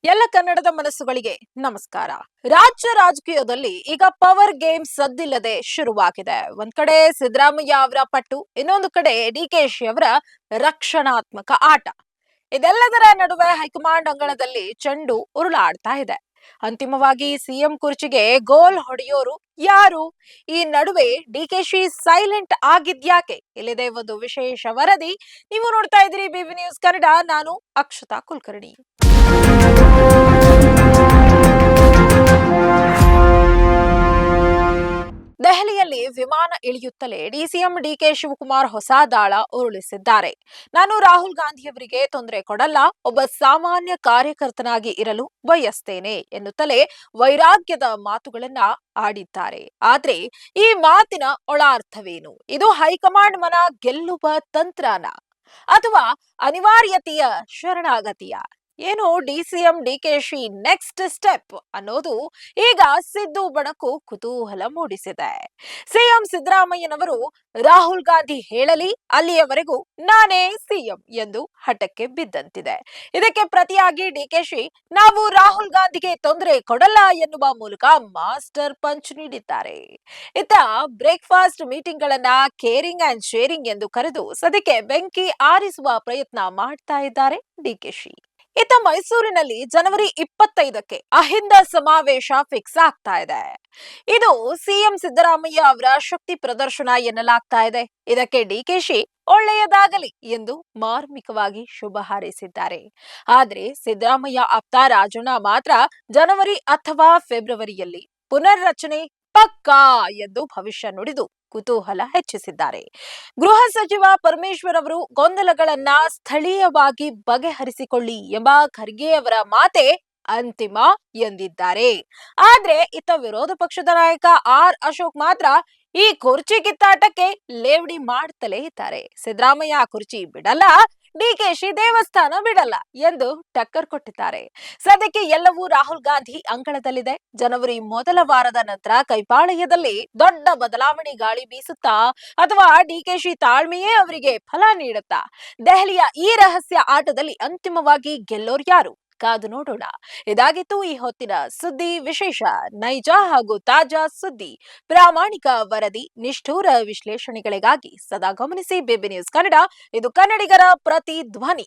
ಎಲ್ಲ ಕನ್ನಡದ ಮನಸ್ಸುಗಳಿಗೆ ನಮಸ್ಕಾರ. ರಾಜ್ಯ ರಾಜಕೀಯದಲ್ಲಿ ಈಗ ಪವರ್ ಗೇಮ್ ಸದ್ದಿಲ್ಲದೆ ಶುರುವಾಗಿದೆ. ಒಂದ್ ಕಡೆ ಸಿದ್ದರಾಮಯ್ಯ ಅವರ ಪಟ್ಟು, ಇನ್ನೊಂದು ಕಡೆ ಡಿಕೆಶಿ ಅವರ ರಕ್ಷಣಾತ್ಮಕ ಆಟ. ಇದೆಲ್ಲದರ ನಡುವೆ ಹೈಕಮಾಂಡ್ ಅಂಗಳದಲ್ಲಿ ಚೆಂಡು ಉರುಳಾಡ್ತಾ ಇದೆ. ಅಂತಿಮವಾಗಿ ಸಿಎಂ ಕುರ್ಚಿಗೆ ಗೋಲ್ ಹೊಡೆಯೋರು ಯಾರು? ಈ ನಡುವೆ ಡಿಕೆಶಿ ಸೈಲೆಂಟ್ ಆಗಿದ್ಯಾಕೆ? ಇಲ್ಲಿದೆ ಒಂದು ವಿಶೇಷ ವರದಿ. ನೀವು ನೋಡ್ತಾ ಇದ್ದೀರಿ ಬಿಬಿ ನ್ಯೂಸ್ ಕನ್ನಡ. ನಾನು ಅಕ್ಷತಾ ಕುಲಕರ್ಣಿ. ದೆಹಲಿಯಲ್ಲಿ ವಿಮಾನ ಇಳಿಯುತ್ತಲೇ ಡಿಸಿಎಂ ಡಿಕೆ ಶಿವಕುಮಾರ್ ಹೊಸ ದಾಳ ಉರುಳಿಸಿದ್ದಾರೆ. ನಾನು ರಾಹುಲ್ ಗಾಂಧಿಯವರಿಗೆ ತೊಂದರೆ ಕೊಡಲ್ಲ, ಒಬ್ಬ ಸಾಮಾನ್ಯ ಕಾರ್ಯಕರ್ತನಾಗಿ ಇರಲು ಬಯಸ್ತೇನೆ ಎನ್ನುತ್ತಲೇ ವೈರಾಗ್ಯದ ಮಾತುಗಳನ್ನ ಆಡಿದ್ದಾರೆ. ಆದ್ರೆ ಈ ಮಾತಿನ ಒಳಾರ್ಥವೇನು? ಇದು ಹೈಕಮಾಂಡ್ ಮನ ಗೆಲ್ಲುವ ತಂತ್ರನ ಅಥವಾ ಅನಿವಾರ್ಯತೆಯ ಶರಣಾಗತಿಯ? ಏನು ಡಿಸಿಎಂ ಡಿಕೆಶಿ ನೆಕ್ಸ್ಟ್ ಸ್ಟೆಪ್ ಅನ್ನೋದು ಈಗ ಸಿದ್ದು ಬಣಕು ಕುತೂಹಲ ಮೂಡಿಸಿದೆ. ಸಿಎಂ ಸಿದ್ದರಾಮಯ್ಯನವರು ರಾಹುಲ್ ಗಾಂಧಿ ಹೇಳಲಿ, ಅಲ್ಲಿಯವರೆಗೂ ನಾನೇ ಸಿಎಂ ಎಂದು ಹಠಕ್ಕೆ ಬಿದ್ದಂತಿದೆ. ಇದಕ್ಕೆ ಪ್ರತಿಯಾಗಿ ಡಿಕೆಶಿ ನಾವು ರಾಹುಲ್ ಗಾಂಧಿಗೆ ತೊಂದರೆ ಕೊಡಲ್ಲ ಎನ್ನುವ ಮೂಲಕ ಮಾಸ್ಟರ್ ಪಂಚ್ ನೀಡಿದ್ದಾರೆ. ಇತ್ತ ಬ್ರೇಕ್ಫಾಸ್ಟ್ ಮೀಟಿಂಗ್ ಗಳನ್ನ ಕೇರಿಂಗ್ ಅಂಡ್ ಶೇರಿಂಗ್ ಎಂದು ಕರೆದು ಸದ್ಯಕ್ಕೆ ಬೆಂಕಿ ಆರಿಸುವ ಪ್ರಯತ್ನ ಮಾಡ್ತಾ ಇದ್ದಾರೆ ಡಿಕೆಶಿ. ಇತ್ತ ಮೈಸೂರಿನಲ್ಲಿ ಜನವರಿ 25ಕ್ಕೆ ಅಹಿಂದ ಸಮಾವೇಶ ಫಿಕ್ಸ್ ಆಗ್ತಾ ಇದೆ. ಇದು ಸಿಎಂ ಸಿದ್ದರಾಮಯ್ಯ ಅವರ ಶಕ್ತಿ ಪ್ರದರ್ಶನ ಎನ್ನಲಾಗ್ತಾ ಇದೆ. ಇದಕ್ಕೆ ಡಿಕೆಶಿ ಒಳ್ಳೆಯದಾಗಲಿ ಎಂದು ಮಾರ್ಮಿಕವಾಗಿ ಶುಭ ಹಾರೈಸಿದ್ದಾರೆ. ಆದ್ರೆ ಸಿದ್ದರಾಮಯ್ಯ ಆಪ್ತ ರಾಜಣ್ಣ ಮಾತ್ರ ಜನವರಿ ಅಥವಾ ಫೆಬ್ರವರಿಯಲ್ಲಿ ಪುನರ್ರಚನೆ ಪಕ್ಕಾ ಎಂದು ಭವಿಷ್ಯ ನುಡಿದು ಕುತೂಹಲ ಹೆಚ್ಚಿಸಿದ್ದಾರೆ. ಗೃಹ ಸಚಿವ ಪರಮೇಶ್ವರ್ ಅವರು ಗೊಂದಲಗಳನ್ನ ಸ್ಥಳೀಯವಾಗಿ ಬಗೆಹರಿಸಿಕೊಳ್ಳಿ ಎಂಬ ಖರ್ಗೆ ಅವರ ಮಾತೆ ಅಂತಿಮ ಎಂದಿದ್ದಾರೆ. ಆದ್ರೆ ಇತ್ತ ವಿರೋಧ ಪಕ್ಷದ ನಾಯಕ ಆರ್ ಅಶೋಕ್ ಮಾತ್ರ ಈ ಕುರ್ಚಿ ಕಿತ್ತಾಟಕ್ಕೆ ಲೇವಡಿ ಮಾಡ್ತಲೇ ಇದ್ದಾರೆ. ಸಿದ್ದರಾಮಯ್ಯ ಕುರ್ಚಿ ಬಿಡಲ್ಲ, ಡಿಕೆಶಿ ದೇವಸ್ಥಾನ ಬಿಡಲ್ಲ ಎಂದು ಟಕ್ಕರ್ ಕೊಟ್ಟಿದ್ದಾರೆ. ಸದ್ಯಕ್ಕೆ ಎಲ್ಲವೂ ರಾಹುಲ್ ಗಾಂಧಿ ಅಂಗಳದಲ್ಲಿದೆ. ಜನವರಿ ಮೊದಲ ವಾರದ ನಂತರ ಕೈಪಾಳ್ಯದಲ್ಲಿ ದೊಡ್ಡ ಬದಲಾವಣೆ ಗಾಳಿ ಬೀಸುತ್ತಾ ಅಥವಾ ಡಿಕೆಶಿ ತಾಳ್ಮೆಯೇ ಅವರಿಗೆ ಫಲ ನೀಡುತ್ತಾ? ದೆಹಲಿಯ ಈ ರಹಸ್ಯ ಆಟದಲ್ಲಿ ಅಂತಿಮವಾಗಿ ಗೆಲ್ಲೋರು ಯಾರು? ಕಾದು ನೋಡೋಣ. ಇದಾಗಿತ್ತು ಈ ಹೊತ್ತಿನ ಸುದ್ದಿ ವಿಶೇಷ. ನೈಜ ಹಾಗೂ ತಾಜಾ ಸುದ್ದಿ, ಪ್ರಾಮಾಣಿಕ ವರದಿ, ನಿಷ್ಠೂರ ವಿಶ್ಲೇಷಣೆಗಳಿಗಾಗಿ ಸದಾ ಗಮನಿಸಿ ಬಿಬಿ ನ್ಯೂಸ್ ಕನ್ನಡ. ಇದು ಕನ್ನಡಿಗರ ಪ್ರತಿ ಧ್ವನಿ.